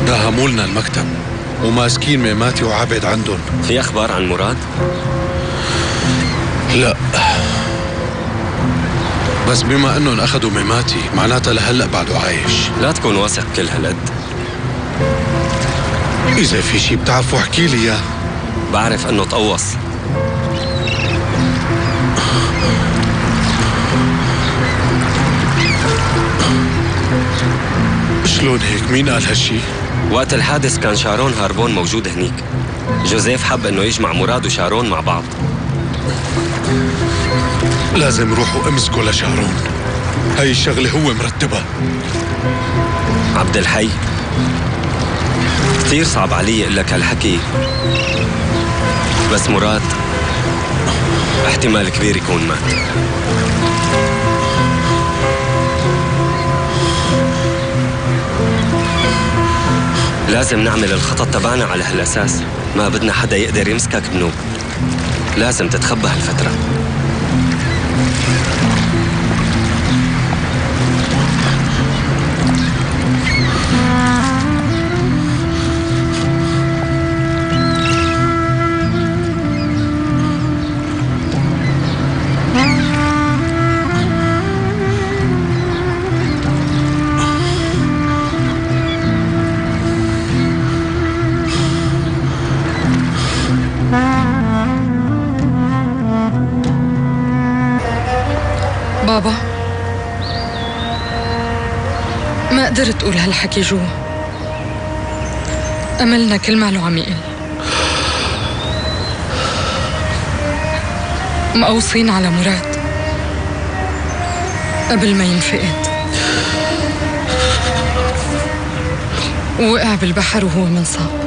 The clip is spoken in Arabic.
داهمولنا المكتب وماسكين ميماتي وعبد عندهم. في أخبار عن مراد؟ لا، بس بما انهم اخذوا ميماتي معناتها لهلا بعده عايش. لا تكون واثق كل هالقد. اذا في شي بتعرفوا احكي لي اياه. بعرف انه تقوص. شلون هيك؟ مين قال هالشي؟ وقت الحادث كان شارون هاربون موجود هنيك. جوزيف حب انه يجمع مراد وشارون مع بعض. لازم روحوا امسكوا لشارون، هاي الشغلة هو مرتبها. عبد الحي، كثير صعب علي اقول لك هالحكي، بس مراد احتمال كبير يكون مات. لازم نعمل الخطط تبعنا على هالاساس، ما بدنا حدا يقدر يمسكك بنوب. لازم تتخبى هالفترة. بابا، ما قدرت أقول هالحكي جوا. أملنا كل ماله عم يقل. مقوصين على مراد قبل ما ينفقد، ووقع بالبحر وهو منصاب.